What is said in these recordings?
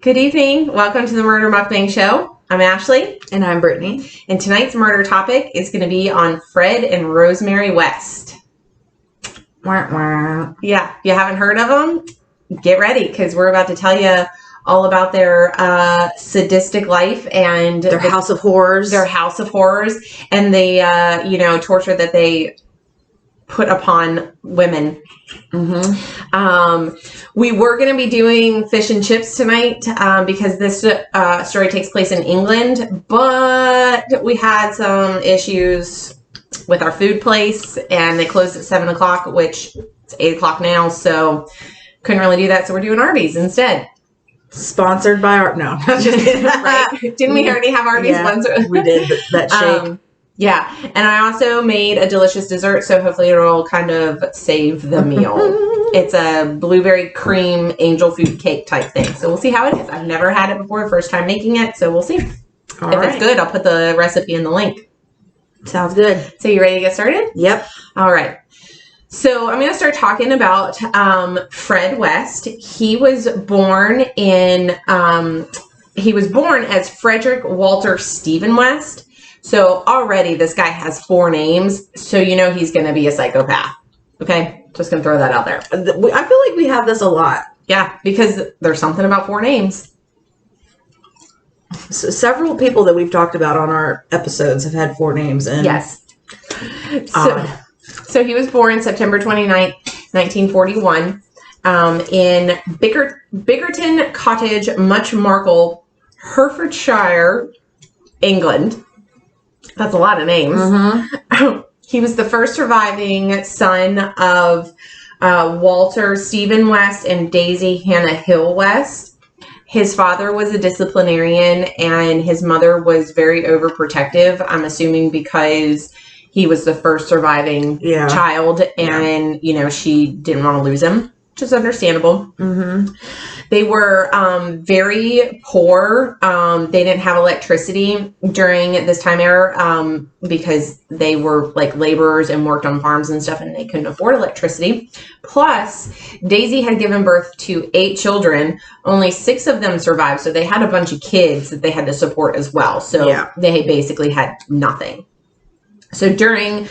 Good evening. Welcome to the Murder Mukbang Show. I'm Ashley. And I'm Brittany. And tonight's murder topic is going to be on Fred and Rosemary West. Wah, wah. Yeah, if you haven't heard of them, get ready because we're about to tell you all about their sadistic life and Their house of horrors. Their house of horrors and the torture that they put upon women. We were going to be doing fish and chips tonight because this story takes place in England, but we had some issues with our food place and they closed at 7 o'clock, which it's 8 o'clock now, so couldn't really do that, so we're doing Arby's instead. Sponsored by Arby. No, just kidding. Right? Didn't we already have Arby's sponsor? We did that shake. Yeah, and I also made a delicious dessert, so hopefully it'll kind of save the meal. It's a blueberry cream angel food cake type thing, so we'll see how it is. I've never had it before, first time making it, so we'll see. If it's good, I'll put the recipe in the link. Sounds good. So you ready to get started? Yep. All right. So I'm going to start talking about Fred West. He was born as Frederick Walter Stephen West. So already this guy has 4 names, so you know he's going to be a psychopath. Okay? Just going to throw that out there. I feel like we have this a lot. Yeah, because there's something about 4 names. So several people that we've talked about on our episodes have had 4 names. And yes. So he was born September 29th, 1941, in Bickerton Cottage, Muchmarkle, Herefordshire, England. That's a lot of names. He was the first surviving son of Walter Stephen West and Daisy Hannah Hill West. His father was a disciplinarian and his mother was very overprotective. I'm assuming because he was the first surviving child and, she didn't want to lose him, which is understandable. They were very poor. They didn't have electricity during this time era because they were like laborers and worked on farms and stuff and they couldn't afford electricity. Plus, Daisy had given birth to 8 children. Only 6 of them survived. So they had a bunch of kids that they had to support as well. So they basically had nothing. So during,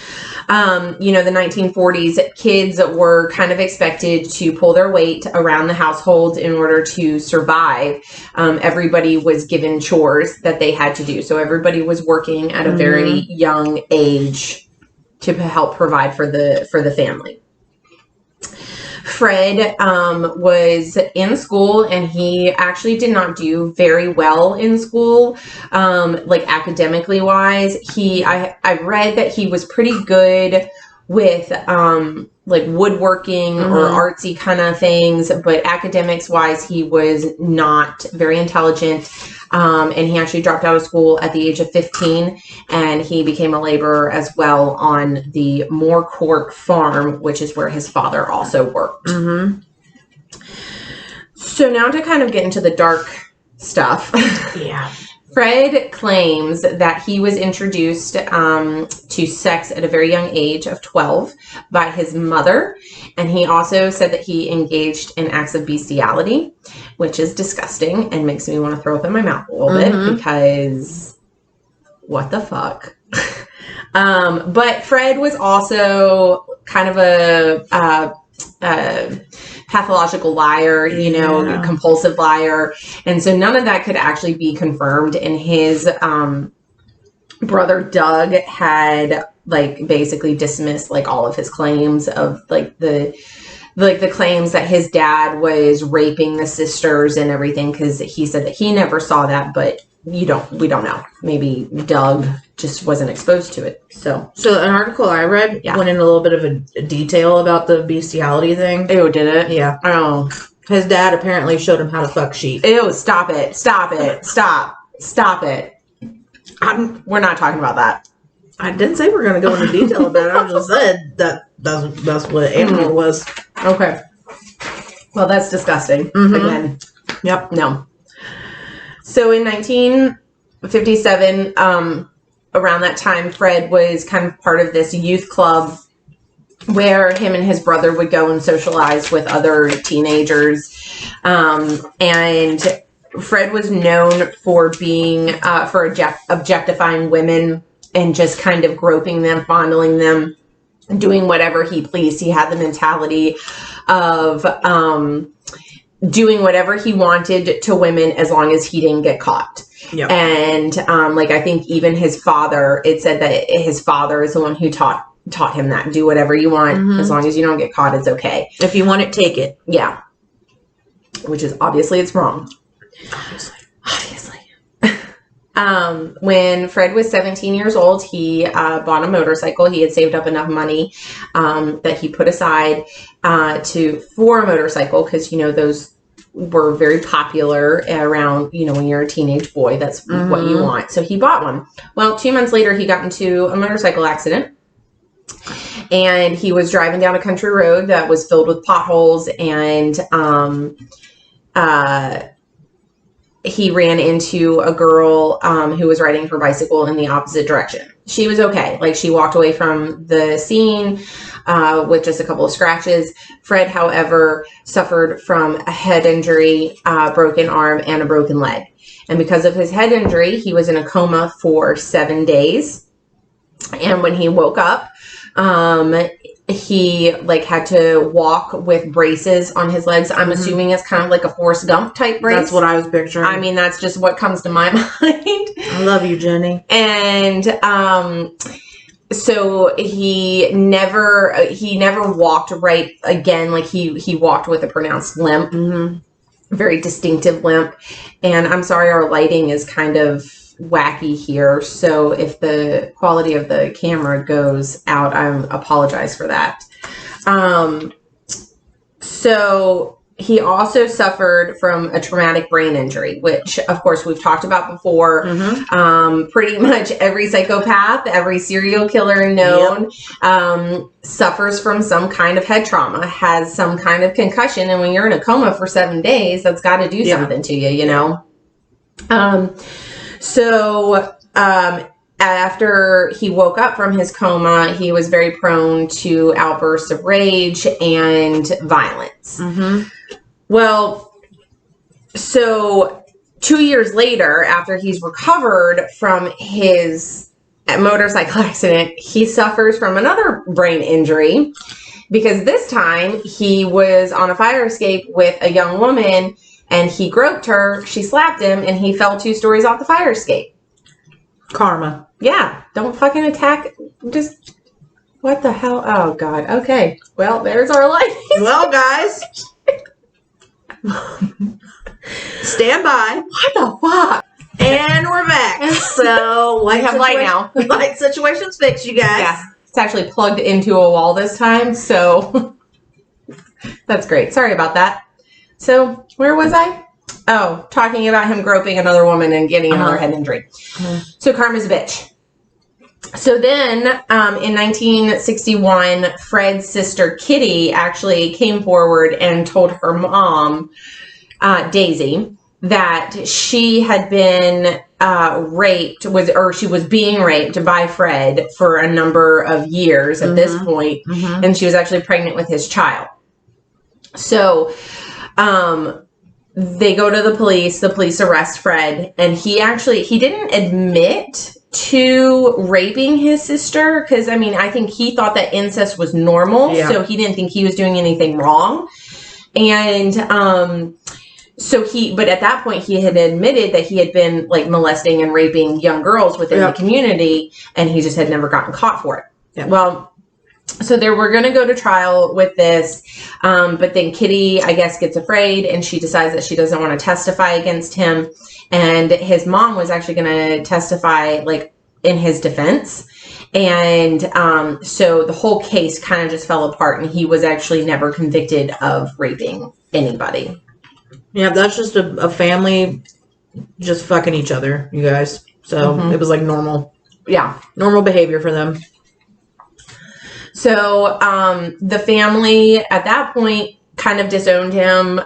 the 1940s, kids were kind of expected to pull their weight around the household in order to survive. Everybody was given chores that they had to do. So everybody was working at a very young age to help provide for the family. Fred was in school and he actually did not do very well in school, like academically wise. I read that he was pretty good with like woodworking or artsy kind of things, but academics wise, he was not very intelligent. And he actually dropped out of school at the age of 15 and he became a laborer as well on the Moorcourt farm, which is where his father also worked. So now to kind of get into the dark stuff. Fred claims that he was introduced to sex at a very young age of 12 by his mother. And he also said that he engaged in acts of bestiality, which is disgusting and makes me want to throw up in my mouth a little bit because what the fuck? But Fred was also kind of a pathological liar, compulsive liar. And so none of that could actually be confirmed. And his brother Doug had basically dismissed all of his claims of the claims that his dad was raping the sisters and everything, because he said that he never saw that, but we don't know. Maybe Doug just wasn't exposed to it. So an article I read went in a little bit of a detail about the bestiality thing. Ew, did it? Yeah. Oh. His dad apparently showed him how to fuck sheep. Ew, stop it. Stop it. Stop it. We're not talking about that. I didn't say we're going to go into detail about it. I just said that's what animal was. Okay. Well, that's disgusting. Again. Yep. No. So in 1957, around that time, Fred was kind of part of this youth club where him and his brother would go and socialize with other teenagers. And Fred was known for being, for objectifying women and just kind of groping them, fondling them, doing whatever he pleased. He had the mentality of doing whatever he wanted to women as long as he didn't get caught. Yep. And like, I think even his father, it said that his father is the one who taught him that. Do whatever you want. As long as you don't get caught, it's okay. If you want it, take it. Yeah. Which is obviously it's wrong. Obviously. When Fred was 17 years old, he bought a motorcycle. He had saved up enough money that he put aside for a motorcycle because, you know, those were very popular around, you know, when you're a teenage boy. That's what you want. So he bought one. Well, 2 months later, he got into a motorcycle accident. And he was driving down a country road that was filled with potholes, and he ran into a girl who was riding her bicycle in the opposite direction. She was okay. Like, she walked away from the scene with just a couple of scratches. Fred, however, suffered from a head injury, broken arm, and a broken leg. And because of his head injury, he was in a coma for 7 days. And when he woke up, he like had to walk with braces on his legs. I'm assuming it's kind of like a Forrest Gump type brace. That's what I was picturing. I mean, that's just what comes to my mind. I love you, Jenny. And so he never walked right again. Like he walked with a pronounced limp, very distinctive limp. And I'm sorry, our lighting is kind of wacky here, so if the quality of the camera goes out, I apologize for that. So he also suffered from a traumatic brain injury, which of course we've talked about before. Pretty much every psychopath, every serial killer known suffers from some kind of head trauma, has some kind of concussion, and when you're in a coma for 7 days, that's got to do something to you, you know. So, after he woke up from his coma, he was very prone to outbursts of rage and violence. Well, so 2 years later, after he's recovered from his motorcycle accident, he suffers from another brain injury because this time he was on a fire escape with a young woman. And he groped her, she slapped him, and he fell 2 stories off the fire escape. Karma. Yeah. Don't fucking attack. Just, what the hell? Oh, God. Okay. Well, there's our life. Well, guys. Stand by. What the fuck? And we're back. So, we have light now. Light situations fixed, you guys. Yeah. It's actually plugged into a wall this time, so that's great. Sorry about that. So, where was I? Oh, talking about him groping another woman and getting another head injury. So, karma's a bitch. So then, in 1961, Fred's sister Kitty actually came forward and told her mom, Daisy, that she had been raped, she was being raped by Fred for a number of years at this point, and she was actually pregnant with his child. So, they go to the police arrest Fred, and he didn't admit to raping his sister, because I mean, I think he thought that incest was normal, so he didn't think he was doing anything wrong. And but at that point he had admitted that he had been like molesting and raping young girls within the community, and he just had never gotten caught for it. Well, so they were going to go to trial with this, but then Kitty, I guess, gets afraid, and she decides that she doesn't want to testify against him. And his mom was actually going to testify, like, in his defense. And so the whole case kind of just fell apart, and he was actually never convicted of raping anybody. Yeah, that's just a family just fucking each other, you guys. So it was like normal. Yeah, normal behavior for them. So the family at that point kind of disowned him.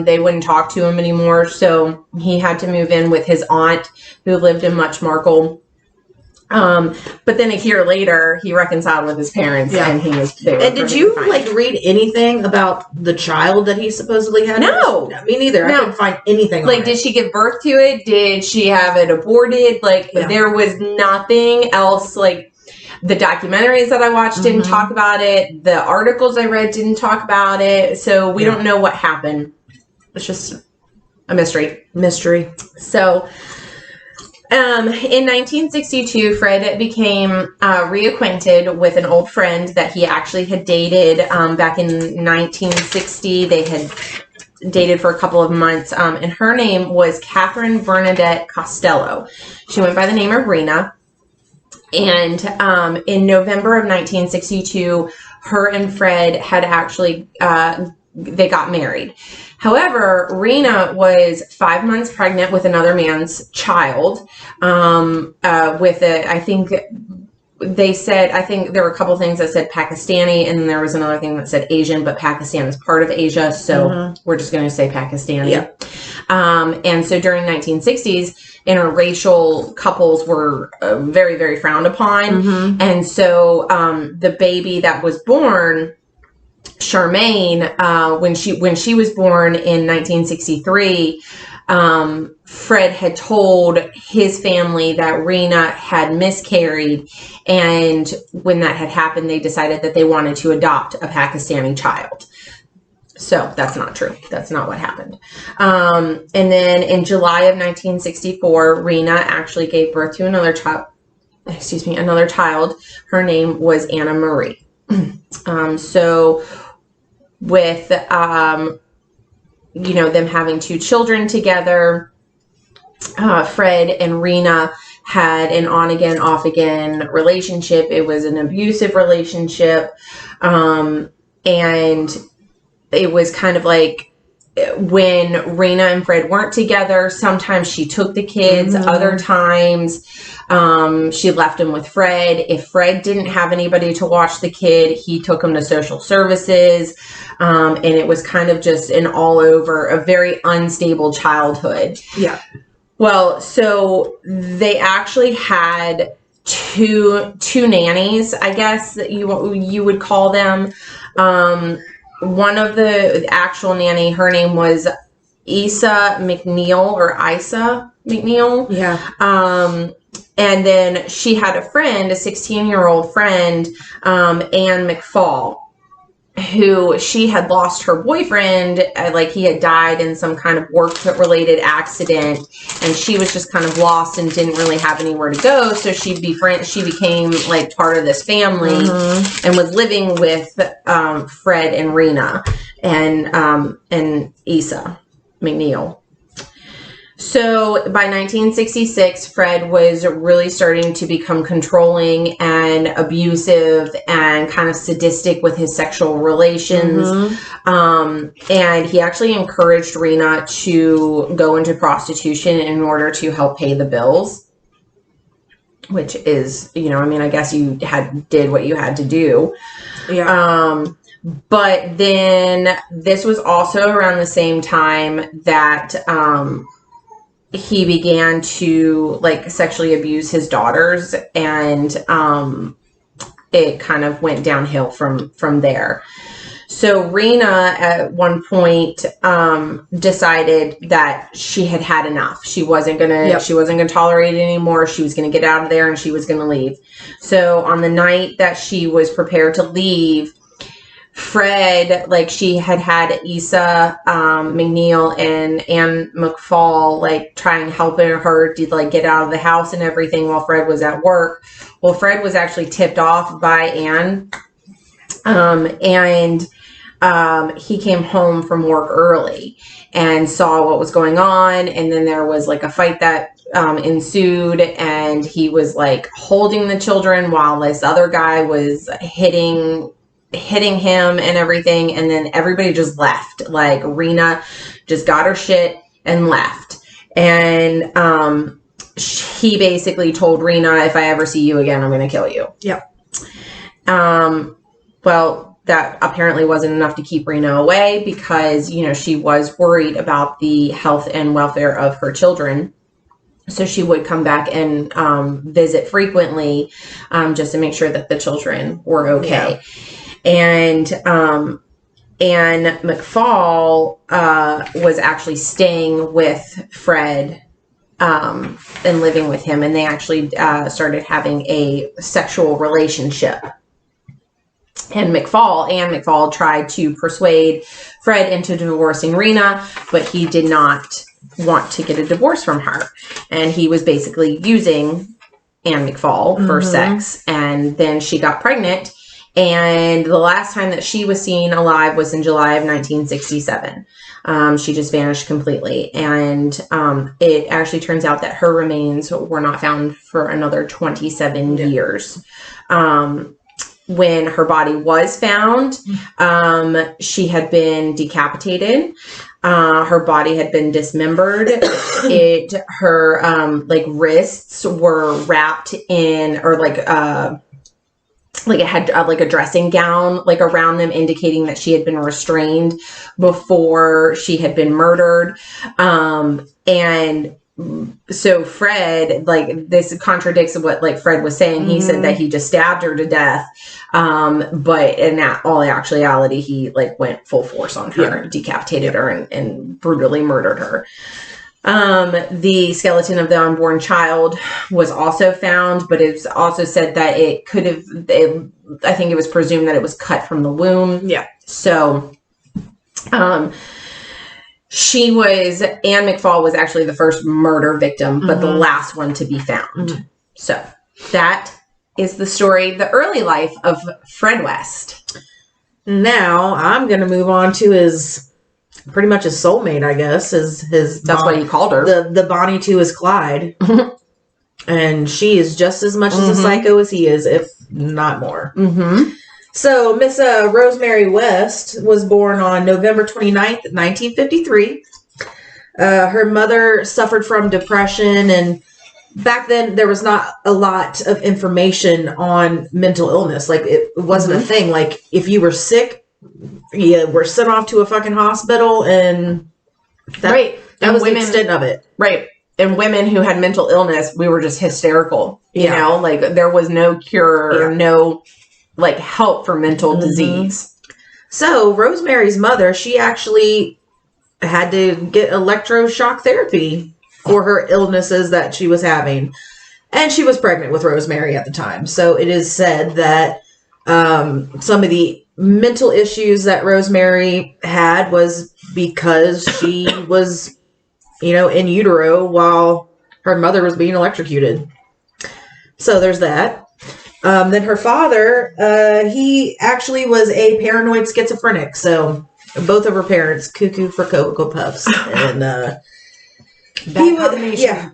They wouldn't talk to him anymore. So he had to move in with his aunt, who lived in Much Markle. But then a year later, he reconciled with his parents, and And did you like read anything about the child that he supposedly had? No, me neither. I couldn't find anything. Like, did she give birth to it? Did she have it aborted? Like, there was nothing else. Like, the documentaries that I watched didn't talk about it. The articles I read didn't talk about it. So we don't know what happened. It's just a mystery. So. In 1962, Fred became reacquainted with an old friend that he actually had dated back in 1960. They had dated for a couple of months, and her name was Catherine Bernadette Costello. She went by the name of Rena. And in November of 1962, her and Fred had actually they got married. However, Rena was 5 months pregnant with another man's child. I think there were a couple things that said Pakistani, and there was another thing that said Asian, but Pakistan is part of Asia, so we're just going to say Pakistani. Yeah. And so during 1960s, interracial couples were very, very frowned upon. And so the baby that was born, Charmaine, when she was born in 1963, Fred had told his family that Rena had miscarried, and when that had happened, they decided that they wanted to adopt a Pakistani child. So that's not true. That's not what happened. And then in July of 1964, Rena actually gave birth to another child. Her name was Anna Marie. So with, them having two children together, Fred and Rena had an on-again, off-again relationship. It was an abusive relationship. And it was kind of like when Rena and Fred weren't together, sometimes she took the kids, other times she left them with Fred. If Fred didn't have anybody to watch the kid, he took them to social services. And it was kind of just an all over, a very unstable childhood. Yeah. Well, so they actually had two nannies, I guess that you would call them. One of the actual nanny, her name was Isa McNeil. Yeah. And then she had a friend, a 16-year-old friend, Anne McFall, who she had lost her boyfriend, like he had died in some kind of work-related accident, and she was just kind of lost and didn't really have anywhere to go. So she became like part of this family and was living with Fred and Rena and Isa McNeil. So by 1966, Fred was really starting to become controlling and abusive and kind of sadistic with his sexual relations. And he actually encouraged Rena to go into prostitution in order to help pay the bills, which is, I guess you did what you had to do. Yeah. But then this was also around the same time that, he began to like sexually abuse his daughters, and it kind of went downhill from there. So Rena at one point decided that she had enough. She wasn't gonna tolerate it anymore. She was gonna get out of there and she was gonna leave. So on the night that she was prepared to leave, Fred, like she had Isa McNeil and Anne McFall like try and help her to like get out of the house and everything while Fred was at work. Well, Fred was actually tipped off by Anne, and he came home from work early and saw what was going on, and then there was like a fight that ensued, and he was like holding the children while this other guy was hitting him and everything, and then everybody just left. Like Rena just got her shit and left, and he basically told Rena, if I ever see you again, I'm gonna kill you. Yep. Well, that apparently wasn't enough to keep Rena away, because she was worried about the health and welfare of her children. So she would come back and visit frequently, just to make sure that the children were okay. Yeah. And Anne McFall was actually staying with Fred and living with him, and they actually started having a sexual relationship. And Anne McFall tried to persuade Fred into divorcing Rena, but he did not want to get a divorce from her. And he was basically using Anne McFall for sex. And then she got pregnant. And the last time that she was seen alive was in July of 1967. She just vanished completely. And it actually turns out that her remains were not found for another 27 years. When her body was found, she had been decapitated. Her body had been dismembered. Her wrists were wrapped in, or it had like a dressing gown like around them, indicating that she had been restrained before she had been murdered. And so Fred, this contradicts what Fred was saying. He said that he just stabbed her to death. But in all actuality, he went full force on her, decapitated her and brutally murdered her. The skeleton of the unborn child was also found, but it's also said that I think it was presumed that it was cut from the womb. Yeah. So, Anne McFall was actually the first murder victim, but the last one to be found. So that is the story, the early life of Fred West. Now I'm going to move on to pretty much his soulmate, I guess. That's what he called her. The Bonnie to his Clyde. And she is just as much as a psycho as he is, if not more. So Miss Rosemary West was born on November 29th, 1953. Her mother suffered from depression, and back then there was not a lot of information on mental illness. It wasn't a thing. If you were sick, you were sent off to a fucking hospital, and that was the extent of it. Right. And women who had mental illness, we were just hysterical. You know, there was no cure or no help for mental disease. So Rosemary's mother, she actually had to get electroshock therapy for her illnesses that she was having. And she was pregnant with Rosemary at the time. So it is said that some of the mental issues that Rosemary had was because she was, in utero while her mother was being electrocuted. So there's that. Then her father, he actually was a paranoid schizophrenic. So both of her parents, cuckoo for Cocoa Puffs. And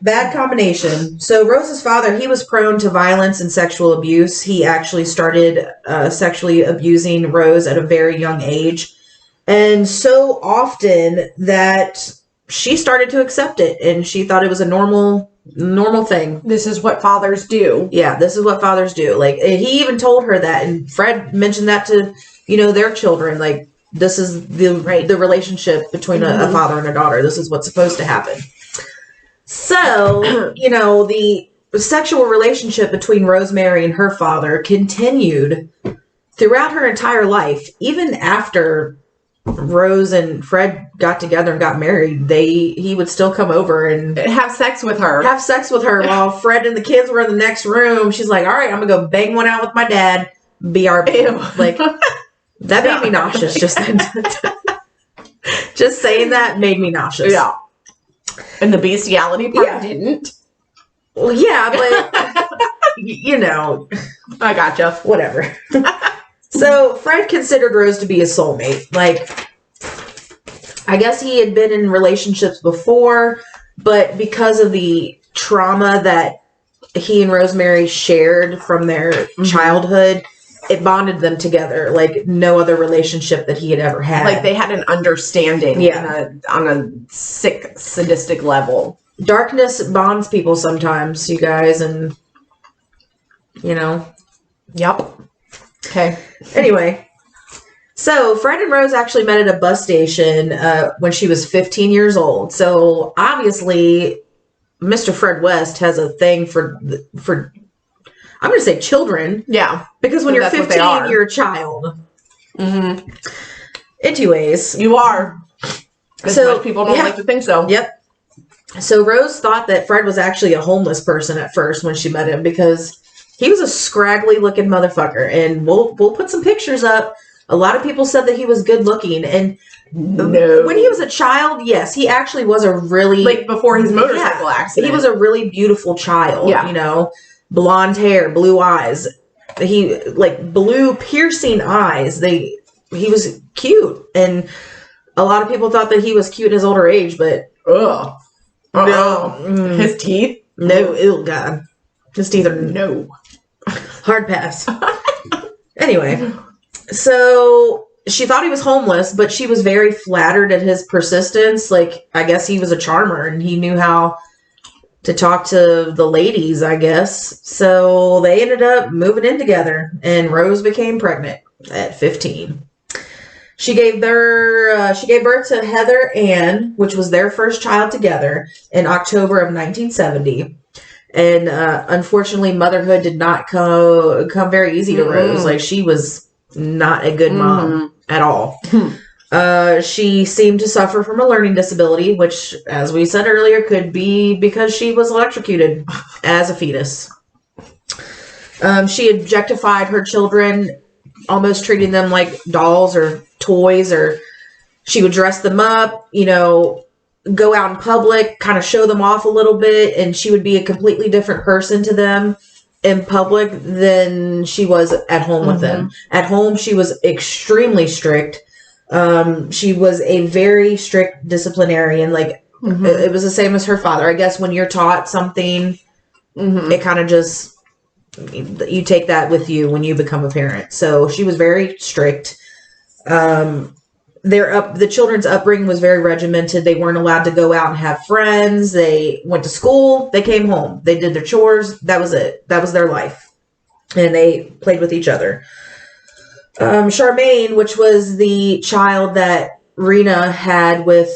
bad combination. So Rose's father, he was prone to violence and sexual abuse. He actually started sexually abusing Rose at a very young age. And so often that she started to accept it, and she thought it was a normal thing. This is what fathers do. Yeah, this is what fathers do. He even told her that, and Fred mentioned that to, their children. This is the relationship between a father and a daughter. This is what's supposed to happen. So, the sexual relationship between Rosemary and her father continued throughout her entire life. Even after Rose and Fred got together and got married, he would still come over and have sex with her while Fred and the kids were in the next room. She's like, all right, I'm gonna go bang one out with my dad. BRB. That made me nauseous. Just saying that made me nauseous. Yeah. And the bestiality part didn't. Well, yeah, but I gotcha. Whatever. So Fred considered Rose to be his soulmate. I guess he had been in relationships before, but because of the trauma that he and Rosemary shared from their childhood, it bonded them together like no other relationship that he had ever had. They had an understanding on a sick, sadistic level. Darkness bonds people sometimes, you guys, and Yep. Okay. Anyway, so Fred and Rose actually met at a bus station when she was 15 years old. So obviously Mr. Fred West has a thing for I'm going to say children. Yeah. Because when you're 15, you're a child. Mm-hmm. Anyways. You are. So most people don't like to think so. Yep. So Rose thought that Fred was actually a homeless person at first when she met him because he was a scraggly looking motherfucker. And we'll put some pictures up. A lot of people said that he was good looking. And when he was a child, yes, he actually was a really... Like before his motorcycle accident. He was a really beautiful child, yeah. You know. Blonde hair, blue eyes. He, like, blue piercing eyes. He was cute. And a lot of people thought that he was cute in his older age, but... Ugh. No. His teeth? No. Ew, God. His teeth are... No. Hard pass. Anyway. So, she thought he was homeless, but she was very flattered at his persistence. Like, I guess he was a charmer, and he knew how to talk to the ladies, I guess. So, they ended up moving in together, and Rose became pregnant at 15. She gave birth to Heather Ann, which was their first child together, in October of 1970. And unfortunately, motherhood did not come very easy to Rose. Like, she was not a good mom at all. She seemed to suffer from a learning disability, which, as we said earlier, could be because she was electrocuted as a fetus. She objectified her children, almost treating them like dolls or toys, or she would dress them up, you know, go out in public, kind of show them off a little bit, and she would be a completely different person to them in public than she was at home with them. At home, she was extremely strict. She was a very strict disciplinarian. Like, it was the same as her father. I guess when you're taught something, it kind of just, you take that with you when you become a parent. So she was very strict. The children's upbringing was very regimented. They weren't allowed to go out and have friends. They went to school. They came home. They did their chores. That was it. That was their life. And they played with each other. Charmaine, which was the child that Rena had with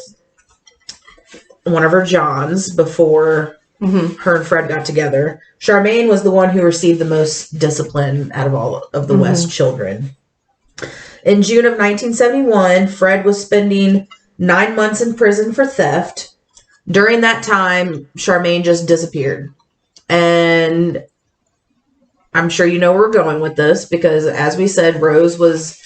one of her Johns before her and Fred got together. Charmaine was the one who received the most discipline out of all of the West children. In June of 1971, Fred was spending 9 months in prison for theft. During that time, Charmaine just disappeared. And I'm sure you know where we're going with this because, as we said, Rose was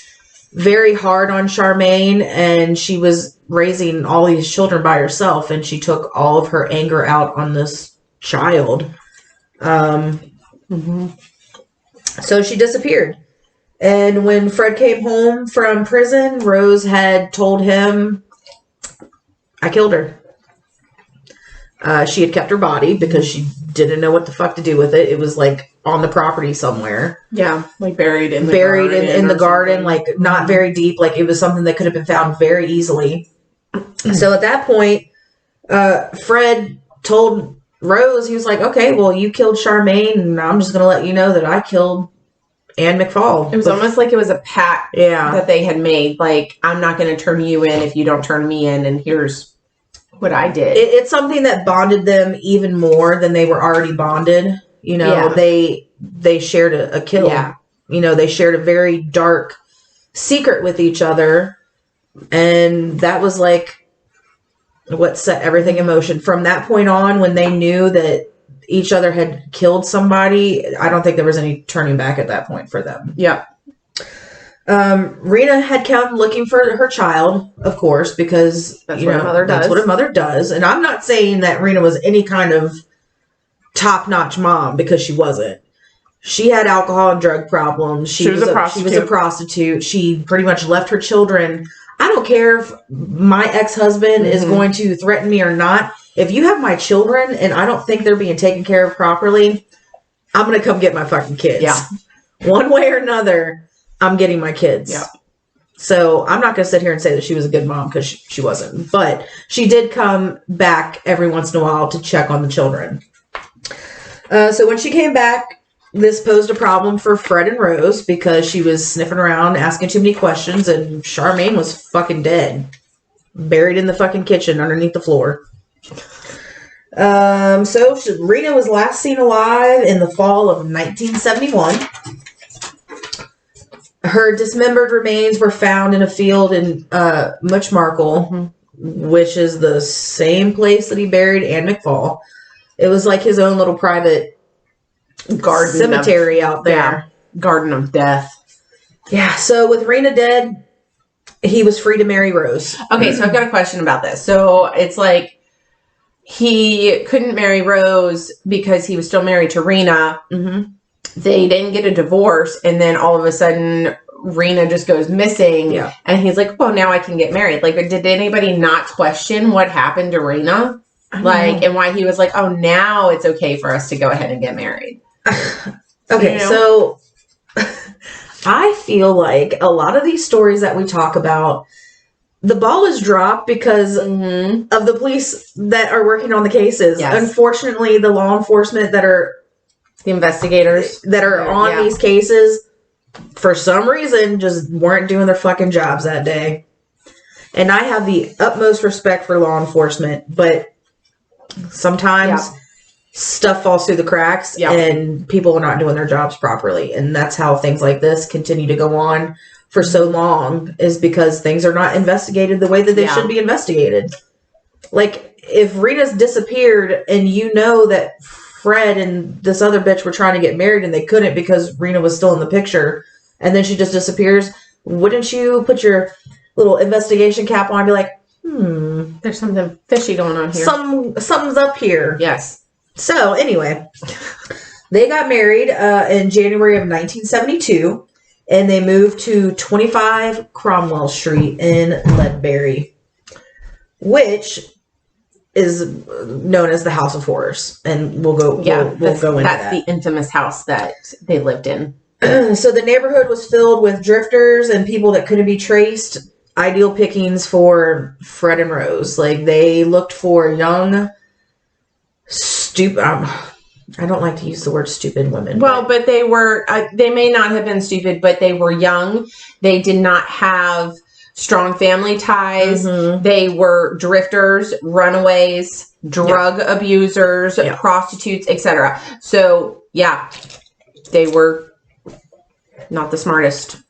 very hard on Charmaine, and she was raising all these children by herself, and she took all of her anger out on this child. So she disappeared. And when Fred came home from prison, Rose had told him, I killed her. She had kept her body because she didn't know what the fuck to do with it. It was like on the property somewhere. Yeah, like buried in the garden, like not very deep. Like it was something that could have been found very easily. So at that point, Fred told Rose, he was like, okay, well, you killed Charmaine, and I'm just going to let you know that I killed Ann McFall. It was almost like it was a pact that they had made. Like, I'm not going to turn you in if you don't turn me in, and here's what I did. It's something that bonded them even more than they were already bonded. You know, they shared a kill. Yeah. You know, they shared a very dark secret with each other, and that was like what set everything in motion. From that point on, when they knew that each other had killed somebody, I don't think there was any turning back at that point for them. Yeah. Rena had come looking for her child, of course, because that's what a mother does. And I'm not saying that Rena was any kind of top-notch mom, because she wasn't. She had alcohol and drug problems. She was a prostitute. She pretty much left her children. I don't care if my ex-husband is going to threaten me or not. If you have my children and I don't think they're being taken care of properly, I'm going to come get my fucking kids. Yeah. One way or another, I'm getting my kids. Yeah. So I'm not going to sit here and say that she was a good mom, because she wasn't. But she did come back every once in a while to check on the children. So when she came back, this posed a problem for Fred and Rose, because she was sniffing around, asking too many questions, and Charmaine was fucking dead. Buried in the fucking kitchen underneath the floor. Rena was last seen alive in the fall of 1971. Her dismembered remains were found in a field in Muchmarkle, which is the same place that he buried Anne McFall. It was like his own little private Garden cemetery out there. Yeah. Garden of Death. Yeah, so with Rena dead, he was free to marry Rose. Okay, so I've got a question about this. So it's like he couldn't marry Rose because he was still married to Rena. Mm-hmm. They didn't get a divorce, and then all of a sudden Rena just goes missing. Yeah. And he's like, well, now I can get married. Like, did anybody not question what happened to Rena? Like, and why he was like, oh, now it's okay for us to go ahead and get married. Okay, so I feel like a lot of these stories that we talk about, the ball is dropped because of the police that are working on the cases. Yes. Unfortunately, the law enforcement that are the investigators that are on these cases, for some reason, just weren't doing their fucking jobs that day. And I have the utmost respect for law enforcement, but sometimes stuff falls through the cracks and people are not doing their jobs properly. And that's how things like this continue to go on for so long, is because things are not investigated the way that they should be investigated. Like, if Rita's disappeared and you know that Fred and this other bitch were trying to get married and they couldn't because Rena was still in the picture, and then she just disappears, wouldn't you put your little investigation cap on and be like, there's something fishy going on here. Something's up here. Yes. So, anyway, they got married in January of 1972, and they moved to 25 Cromwell Street in Ledbury, which is known as the House of Horrors. And we'll go into that. That's the infamous house that they lived in. So the neighborhood was filled with drifters and people that couldn't be traced. Ideal pickings for Fred and Rose. Like, they looked for young, stupid... I don't like to use the word stupid women. Well, but they were... they may not have been stupid, but they were young. They did not have strong family ties. They were drifters, runaways, drug abusers, prostitutes, etc. So, they were not the smartest.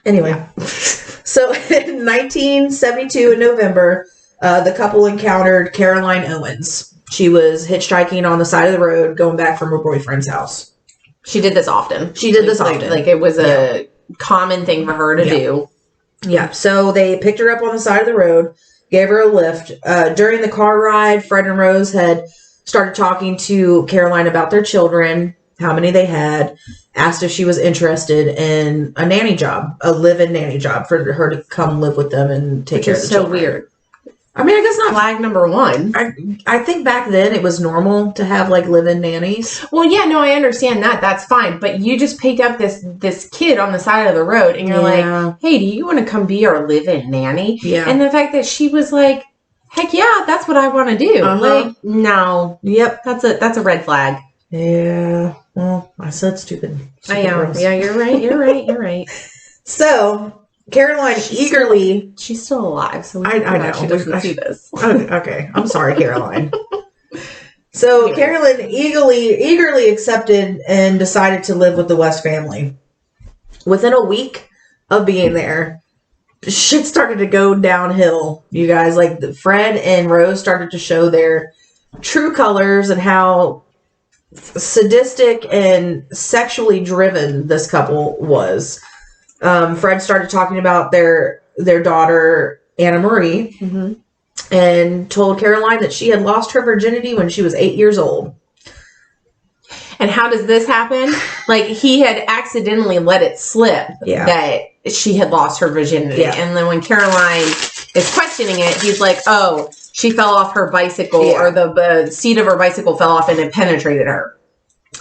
Anyway, so in 1972 in November, the couple encountered Caroline Owens. She was hitchhiking on the side of the road going back from her boyfriend's house. She did this often. Like it was a common thing for her to do. Yeah, so they picked her up on the side of the road, gave her a lift. During the car ride, Fred and Rose had started talking to Caroline about their children, how many they had, asked if she was interested in a nanny job, a live-in nanny job for her to come live with them and take care of the children. Which is so weird. I mean, I guess not flag number one. I think back then it was normal to have like live-in nannies. Well, yeah, no, I understand that. That's fine. But you just picked up this kid on the side of the road and you're like, hey, do you want to come be our live-in nanny? Yeah. And the fact that she was like, heck yeah, that's what I want to do. Like, no. Yep. That's a red flag. Yeah. Well, I said stupid. I am. Yeah, you're right. You're right. So Caroline eagerly... She's still alive, so I know. She doesn't see this. Okay. I'm sorry, Caroline. So Caroline eagerly accepted and decided to live with the West family. Within a week of being there, shit started to go downhill, you guys. Like, Fred and Rose started to show their true colors and how sadistic and sexually driven this couple was. Fred started talking about their daughter, Anna Marie, and told Caroline that she had lost her virginity when she was 8 years old. And how does this happen? Like, he had accidentally let it slip that she had lost her virginity. Yeah. And then when Caroline is questioning it, he's like, oh, she fell off her bicycle, or the seat of her bicycle fell off and it penetrated her.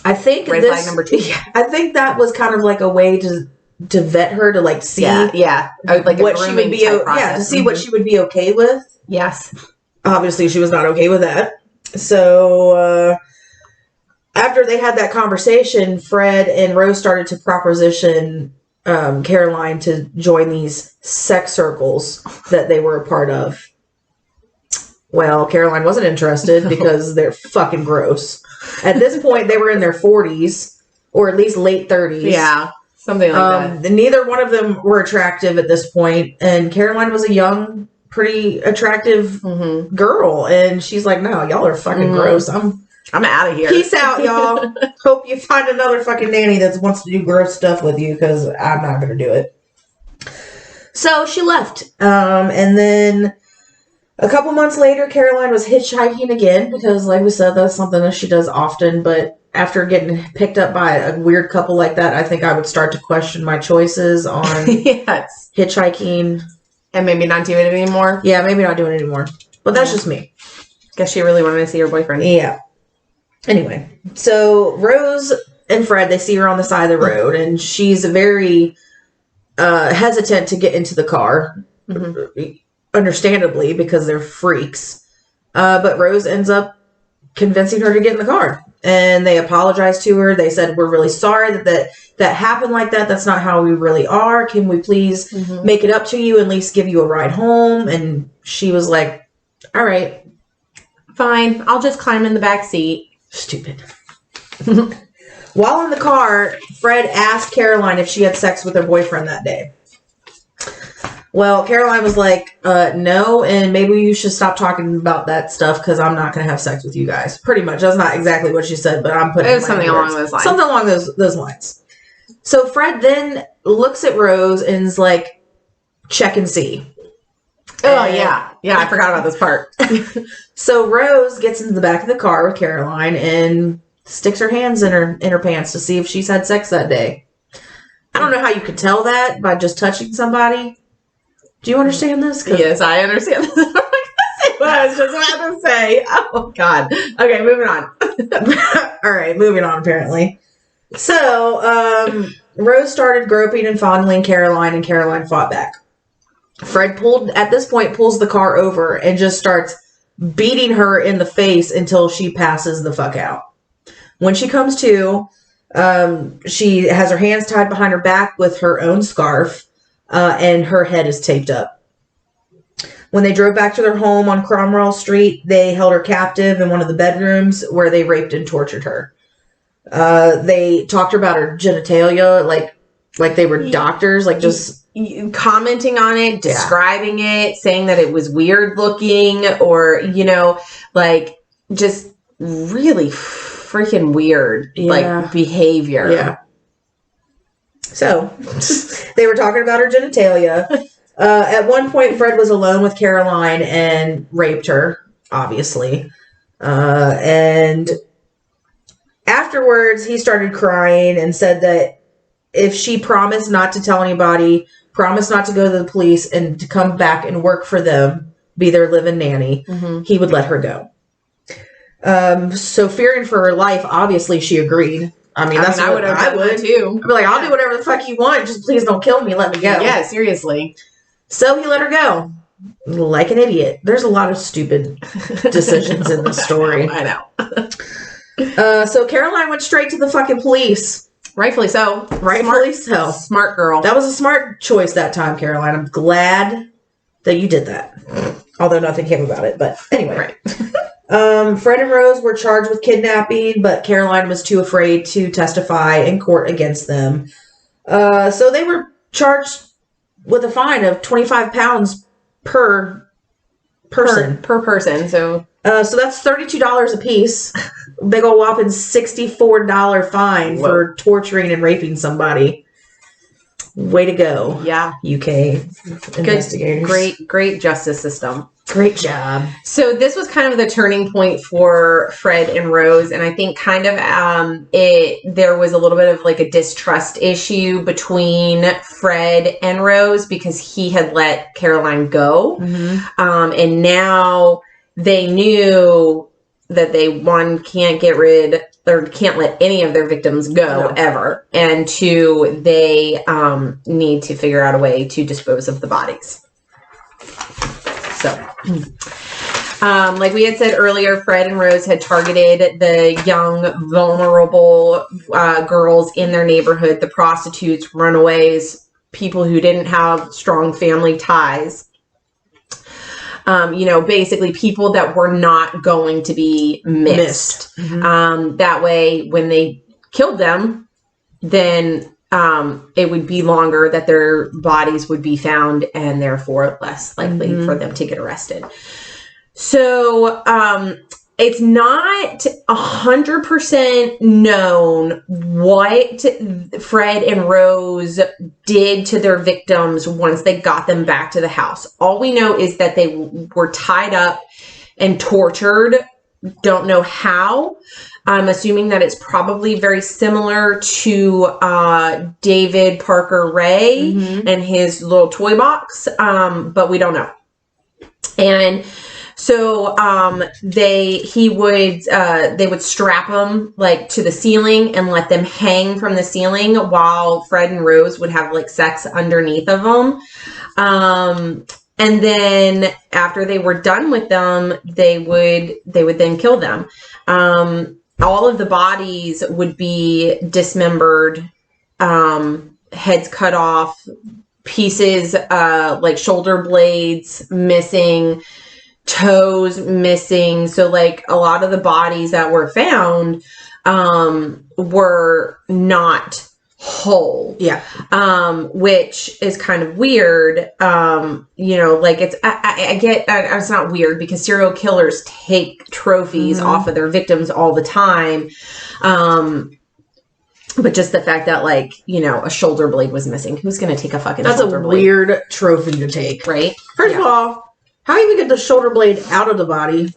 I think red flag number 2. I think that was kind of like a way to vet her, to like see like what she would be to see what she would be okay with. Yes. Obviously she was not okay with that. So after they had that conversation, Fred and Rose started to proposition Caroline to join these sex circles that they were a part of. Well, Caroline wasn't interested because they're fucking gross. At this point, they were in their 40s or at least late 30s. Yeah, something like that. Neither one of them were attractive at this point, and Caroline was a young, pretty attractive girl, and she's like, "No, y'all are fucking gross. I'm out of here. Peace out, y'all. Hope you find another fucking nanny that wants to do gross stuff with you, because I'm not gonna do it." So she left, and then a couple months later, Caroline was hitchhiking again because, like we said, that's something that she does often. But after getting picked up by a weird couple like that, I think I would start to question my choices on hitchhiking. And maybe not do it anymore. Yeah, maybe not do it anymore. But that's just me. Guess she really wanted to see her boyfriend. Yeah. Anyway, so Rose and Fred, they see her on the side of the road, and she's very hesitant to get into the car. Understandably, because they're freaks. But Rose ends up convincing her to get in the car. And they apologized to her. They said, "We're really sorry that happened like that. That's not how we really are. Can we please make it up to you and at least give you a ride home?" And she was like, "All right. Fine. I'll just climb in the back seat." Stupid. While in the car, Fred asked Caroline if she had sex with her boyfriend that day. Well, Caroline was like, no, and maybe you should stop talking about that stuff because I'm not going to have sex with you guys. Pretty much. That's not exactly what she said, but I'm putting it was something along those lines. Something along those lines. So Fred then looks at Rose and is like, check and see. Oh, yeah. Yeah, I forgot about this part. So Rose gets into the back of the car with Caroline and sticks her hands in her pants to see if she's had sex that day. I don't know how you could tell that by just touching somebody. Do you understand this? Yes, I understand this. I was just about to say. Oh, God. Okay, moving on. All right, moving on, apparently. So, Rose started groping and fondling Caroline, and Caroline fought back. Fred at this point, pulls the car over and just starts beating her in the face until she passes the fuck out. When she comes to, she has her hands tied behind her back with her own scarf. And her head is taped up. When they drove back to their home on Cromwell Street, they held her captive in one of the bedrooms where they raped and tortured her. They talked about her genitalia like they were doctors, like just commenting on it, describing it, saying that it was weird looking, or like just really freaking weird like behavior. Yeah. So, they were talking about her genitalia. At one point, Fred was alone with Caroline and raped her, obviously. And afterwards, he started crying and said that if she promised not to tell anybody, promised not to go to the police, and to come back and work for them, be their live-in nanny, he would let her go. So, fearing for her life, obviously, she agreed. I mean, I would too. I'd be like, I'll do whatever the fuck you want. Just please don't kill me. Let me go. Yeah, seriously. So he let her go. Like an idiot. There's a lot of stupid decisions in this story. I know. So Caroline went straight to the fucking police. Rightfully so. Rightfully so. Smart girl. That was a smart choice that time, Caroline. I'm glad that you did that. Although nothing came about it. But anyway. Right. Fred and Rose were charged with kidnapping, but Caroline was too afraid to testify in court against them. So they were charged with a fine of 25 pounds per person. Per person. So that's $32 a piece. Big ol' whopping $64 fine for torturing and raping somebody. Way to go. Yeah. UK investigators. Great justice system. Great job. So this was kind of the turning point for Fred and Rose, and I think kind of there was a little bit of like a distrust issue between Fred and Rose because he had let Caroline go, and now they knew that they can't get rid or can't let any of their victims go ever, and two, they need to figure out a way to dispose of the bodies. So, like we had said earlier, Fred and Rose had targeted the young, vulnerable girls in their neighborhood, the prostitutes, runaways, people who didn't have strong family ties. Basically people that were not going to be missed. Mm-hmm. That way, when they killed them, then it would be longer that their bodies would be found, and therefore less likely for them to get arrested. So it's not 100% known what Fred and Rose did to their victims once they got them back to the house. All we know is that they were tied up and tortured. Don't know how. I'm assuming that it's probably very similar to David Parker Ray and his little toy box, but we don't know. And so they would strap them like to the ceiling and let them hang from the ceiling while Fred and Rose would have like sex underneath of them. And then after they were done with them, they would then kill them. All of the bodies would be dismembered, heads cut off, pieces like shoulder blades missing, toes missing. So like a lot of the bodies that were found were not whole. Yeah. Which is kind of weird. Like it's not weird because serial killers take trophies off of their victims all the time. But just the fact that like, a shoulder blade was missing. Who's going to take a fucking shoulder blade? That's a weird trophy to take. Right? First of all, how do you even get the shoulder blade out of the body?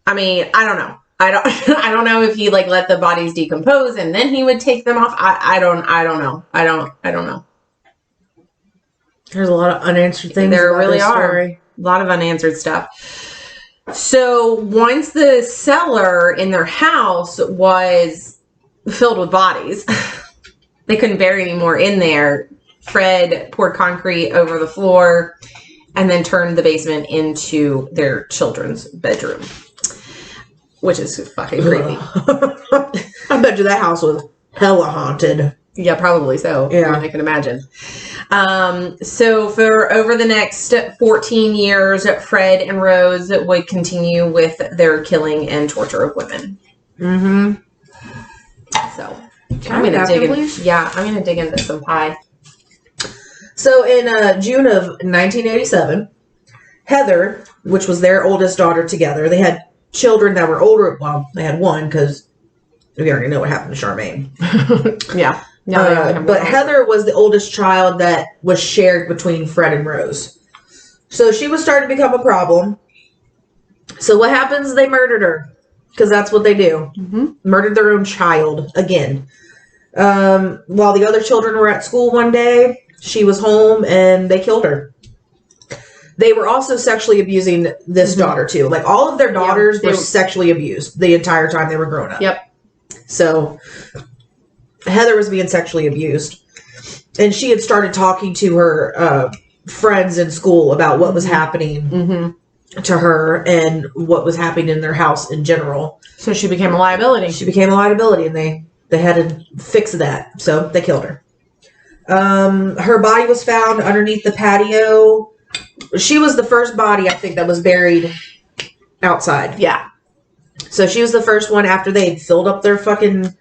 I mean, I don't know. I don't know if he like let the bodies decompose and then he would take them off. I don't know. I don't know. There's a lot of unanswered things. There about really this are. Story. A lot of unanswered stuff. So once the cellar in their house was filled with bodies, they couldn't bury any more in there. Fred poured concrete over the floor and then turned the basement into their children's bedroom, which is fucking creepy. I bet you that house was hella haunted. Yeah, probably so. Yeah. I can imagine. So for over the next 14 years, Fred and Rose would continue with their killing and torture of women. Mm-hmm. So I'm gonna dig into some pie. So in June of 1987, Heather, which was their oldest daughter together, they had children that were older. Well, they had one because we already know what happened to Charmaine. Yeah. But Heather was the oldest child that was shared between Fred and Rose. So she was starting to become a problem. So what happens? They murdered her. Because that's what they do. Mm-hmm. Murdered their own child again. While the other children were at school one day, she was home and they killed her. They were also sexually abusing this daughter too. Like all of their daughters were sexually abused the entire time they were growing up. Yep. So Heather was being sexually abused. And she had started talking to her friends in school about what was happening to her and what was happening in their house in general. So she became a liability. And they had to fix that. So they killed her. Her body was found underneath the patio. She was the first body, I think, that was buried outside. Yeah. So she was the first one after they had filled up their fucking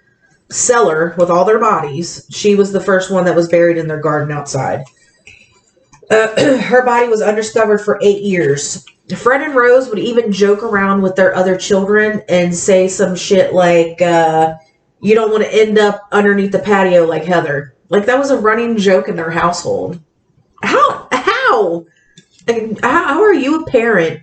cellar with all their bodies. She was the first one that was buried in their garden outside. Her body was undiscovered for 8 years. Fred and Rose would even joke around with their other children and say some shit like, you don't want to end up underneath the patio like Heather. Like, that was a running joke in their household. How? Like, how are you a parent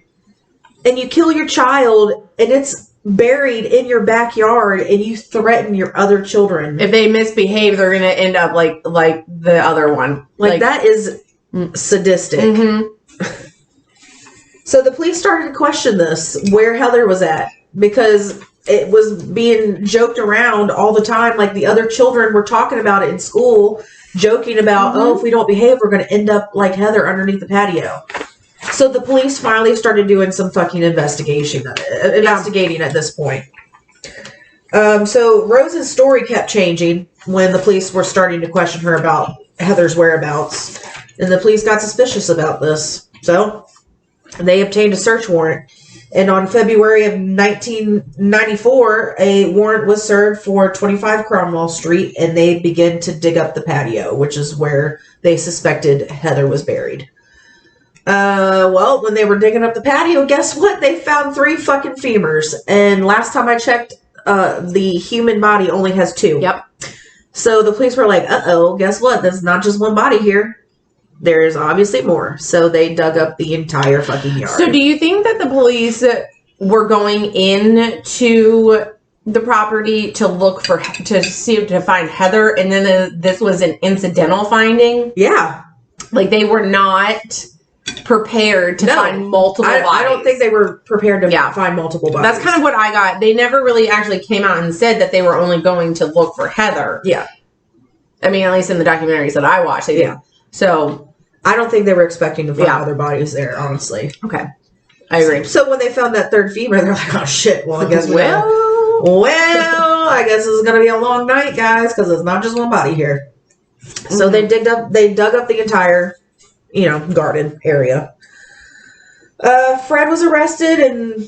and you kill your child and it's buried in your backyard and you threaten your other children? If they misbehave, they're going to end up like the other one. Like that is sadistic. Mm-hmm. So the police started to question this, where Heather was at, because it was being joked around all the time. Like the other children were talking about it in school, joking about, oh, if we don't behave, we're going to end up like Heather underneath the patio. So the police finally started doing some fucking investigating at this point. So Rose's story kept changing when the police were starting to question her about Heather's whereabouts. And the police got suspicious about this. So They obtained a search warrant. And on February of 1994, a warrant was served for 25 Cromwell Street, and they began to dig up the patio, which is where they suspected Heather was buried. Well, when they were digging up the patio, guess what? They found 3 fucking femurs. And last time I checked, the human body only has 2. Yep. So the police were like, uh-oh, guess what? There's not just one body here. There's obviously more. So they dug up the entire fucking yard. So do you think that the police were going into the property to look for, to find Heather, and then this was an incidental finding? Yeah. Like they were not prepared to find multiple bodies. I don't think they were prepared to find multiple bodies. That's kind of what I got. They never really actually came out and said that they were only going to look for Heather. Yeah. I mean, at least in the documentaries that I watched, they did. So I don't think they were expecting to find other bodies there, honestly. Okay. I agree. So when they found that 3rd femur, they're like, oh shit, well I guess well, I guess this is gonna be a long night, guys, because it's not just one body here. Mm-hmm. So they dug up the entire, garden area. Fred was arrested, and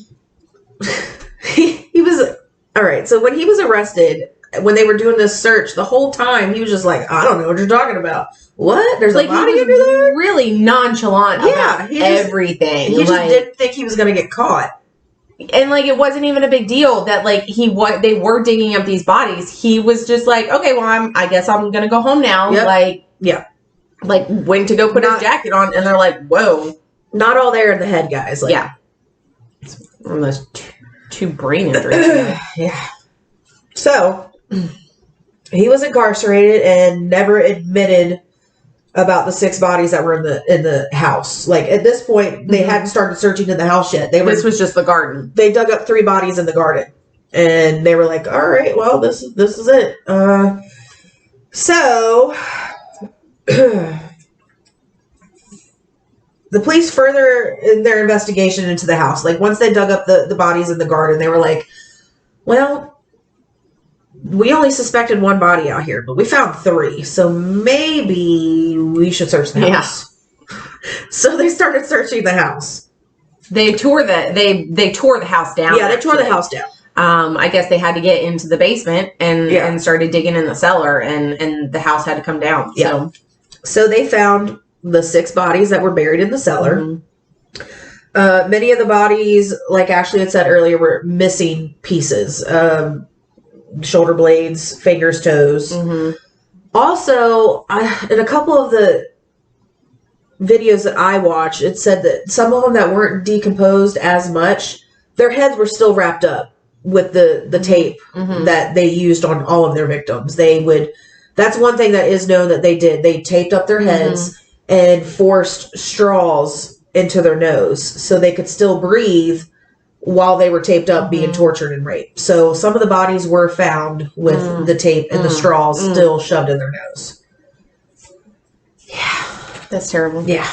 he was all right. So when he was arrested, when they were doing this search, the whole time he was just like, I don't know what you're talking about. What? There's a body under there? Really nonchalant about everything. He just didn't think he was going to get caught. And it wasn't even a big deal that they were digging up these bodies. He was just like, okay, well, I guess I'm going to go home now. Yep. Went to go put his jacket on, and they're like, whoa. Not all there in the head, guys. It's one of those 2 brain injuries. Yeah. So he was incarcerated and never admitted about the 6 bodies that were in the house. At this point, they hadn't started searching in the house yet. This was just the garden. They dug up 3 bodies in the garden, and they were like, "All right, well, this is it." So the police further in their investigation into the house. Once they dug up the bodies in the garden, they were like, "Well, we only suspected 1 body out here, but we found 3, so maybe we should search the house." Yeah. So they started searching the house. They tore the house down. Yeah, they tore the house down. I guess they had to get into the basement and started digging in the cellar, and the house had to come down. Yeah. So they found the 6 bodies that were buried in the cellar. Mm-hmm. Many of the bodies, like Ashley had said earlier, were missing pieces. Shoulder blades, fingers, toes. Mm-hmm. Also, in a couple of the videos that I watched, it said that some of them that weren't decomposed as much, their heads were still wrapped up with the tape that they used on all of their victims. That's one thing that is known that they did. They taped up their heads and forced straws into their nose so they could still breathe while they were taped up being tortured and raped. So some of the bodies were found with the tape and the straws still shoved in their nose. Yeah. That's terrible. Yeah.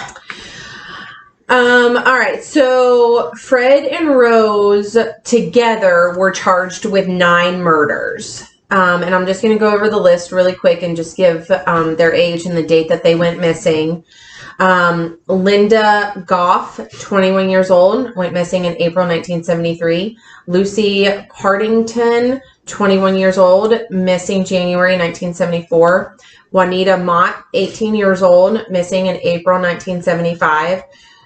All right. So Fred and Rose together were charged with 9 murders. And I'm just going to go over the list really quick and just give their age and the date that they went missing. Linda Goff, 21 years old, went missing in April 1973. Lucy Partington, 21 years old, missing January 1974. Juanita Mott, 18 years old, missing in April 1975.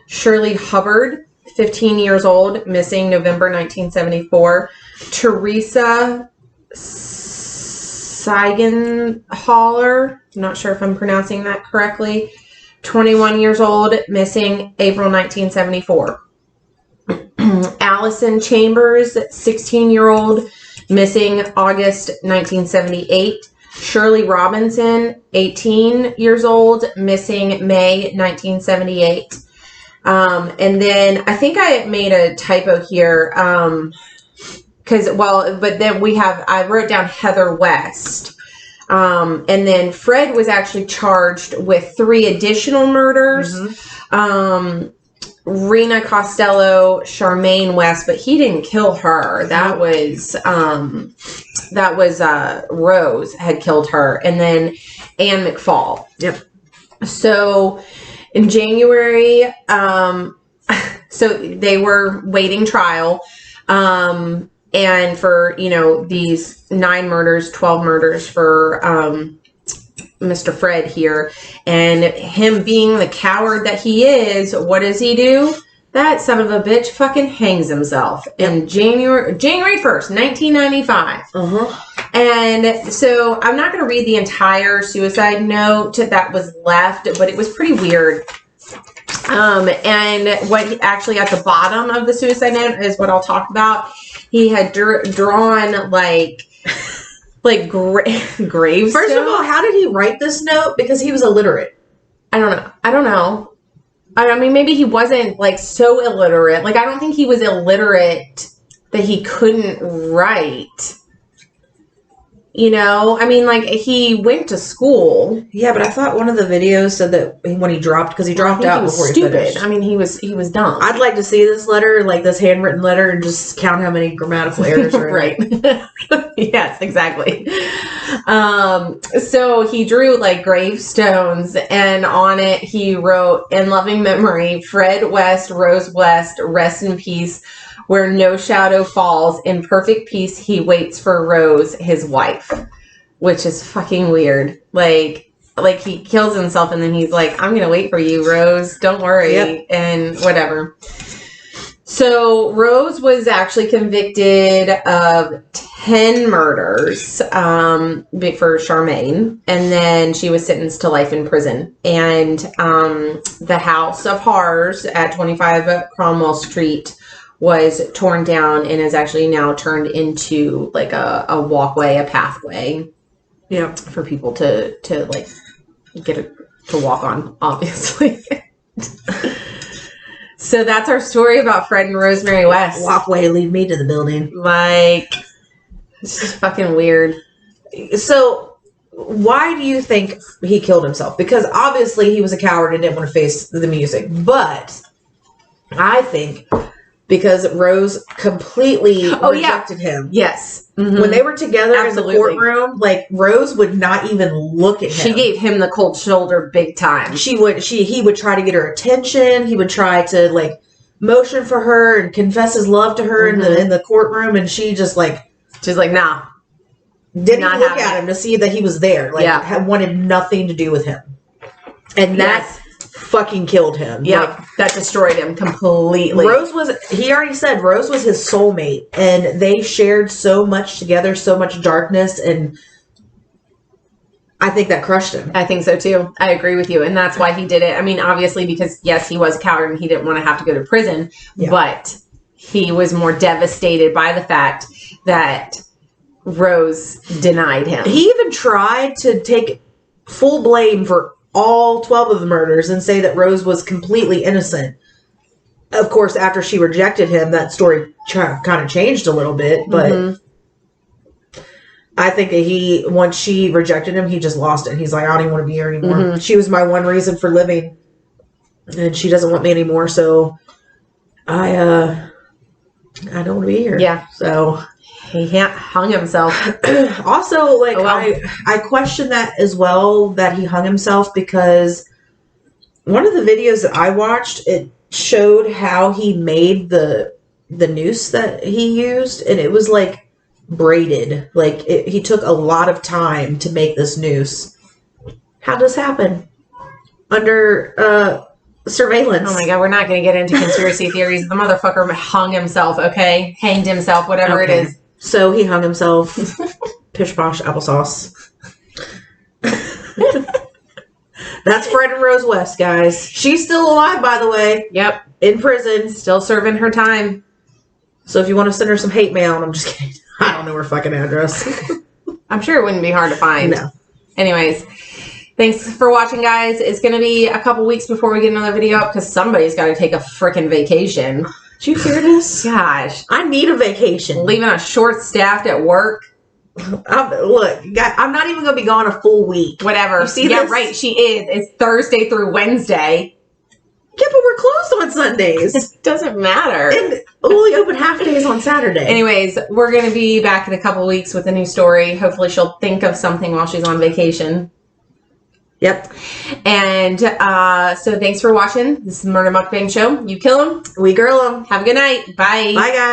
Shirley Hubbard, 15 years old, missing November 1974. Teresa Sigenhaller, not sure if I'm pronouncing that correctly, 21 years old, missing April 1974. Allison Chambers, 16-year-old, missing August 1978. Shirley Robinson, 18 years old, missing May 1978. And then I think I made a typo here. But then I wrote down Heather West. And then Fred was actually charged with 3 additional murders. Rena Costello, Charmaine West, but he didn't kill her. That was Rose had killed her, and then Anne McFall. Yep. So in January, So they were waiting trial. And for, these 9 murders, 12 murders for Mr. Fred here. And him being the coward that he is, what does he do? That son of a bitch fucking hangs himself in January 1st, 1995. And so I'm not going to read the entire suicide note that was left, but it was pretty weird. And what actually at the bottom of the suicide note is what I'll talk about. He had drawn gravestones. First of all, how did he write this note? Because he was illiterate. I don't know. I mean, maybe he wasn't so illiterate. I don't think he was illiterate that he couldn't write. I mean, he went to school. Yeah, but I thought one of the videos said that when he dropped, because he dropped out before he finished. I mean, he was dumb. I'd like to see this letter, this handwritten letter, and just count how many grammatical errors are in it. Right. Yes, exactly. So he drew gravestones, and on it he wrote, "In loving memory, Fred West, Rose West, rest in peace. Where no shadow falls, in perfect peace he waits for Rose, his wife," which is fucking weird. He kills himself and then he's like, "I'm gonna wait for you, Rose. Don't worry," and whatever. So Rose was actually convicted of 10 murders for Charmaine, and then she was sentenced to life in prison. And the House of Horrors at 25 Cromwell Street was torn down and is actually now turned into a walkway, a pathway, for people to get to walk on, obviously. So that's our story about Fred and Rosemary West. Walkway, lead me to the building. It's just fucking weird. So why do you think he killed himself? Because obviously he was a coward and didn't want to face the music, but I think because Rose completely rejected him. Yes. Mm-hmm. When they were together in the courtroom, Rose would not even look at him. She gave him the cold shoulder big time. He would try to get her attention. He would try to motion for her and confess his love to her in the courtroom, and she just she's like, nah. Didn't even look at him to see that he was there. Wanted nothing to do with him. And that fucking killed him. Yeah, that destroyed him completely. He already said Rose was his soulmate, and they shared so much together, so much darkness, and I think that crushed him. I think so too. I agree with you, and that's why he did it. I mean, obviously, because yes, he was a coward and he didn't want to have to go to prison, but he was more devastated by the fact that Rose denied him. He even tried to take full blame for all 12 of the murders and say that Rose was completely innocent. Of course, after she rejected him, that story kind of changed a little bit, but I think that once she rejected him, he just lost it. He's like, I don't even want to be here anymore. She was my one reason for living, and she doesn't want me anymore, so I don't want to be here. Yeah. So he hung himself. Also, I question that as well, that he hung himself, because one of the videos that I watched, it showed how he made the noose that he used, and it was braided. He took a lot of time to make this noose. How'd this happen? Under surveillance. Oh my god, we're not going to get into conspiracy theories. The motherfucker hung himself, okay? Hanged himself, whatever it is. So he hung himself. Pish posh applesauce. That's Fred and Rose West, guys. She's still alive, by the way. Yep. In prison. Still serving her time. So if you want to send her some hate mail, and I'm just kidding. I don't know her fucking address. I'm sure it wouldn't be hard to find. No. Anyways, thanks for watching, guys. It's going to be a couple weeks before we get another video up because somebody's got to take a freaking vacation. Did you hear this? Gosh. I need a vacation. Leaving us short-staffed at work. Look, I'm not even going to be gone a full week. Whatever. You see this? Right, she is. It's Thursday through Wednesday. Yeah, but we're closed on Sundays. It doesn't matter. And only open half days on Saturday. Anyways, we're going to be back in a couple weeks with a new story. Hopefully she'll think of something while she's on vacation. Yep. And so thanks for watching. This is Murder Mukbang Show. You kill them, we girl them. have a good night. Bye. Bye, guys.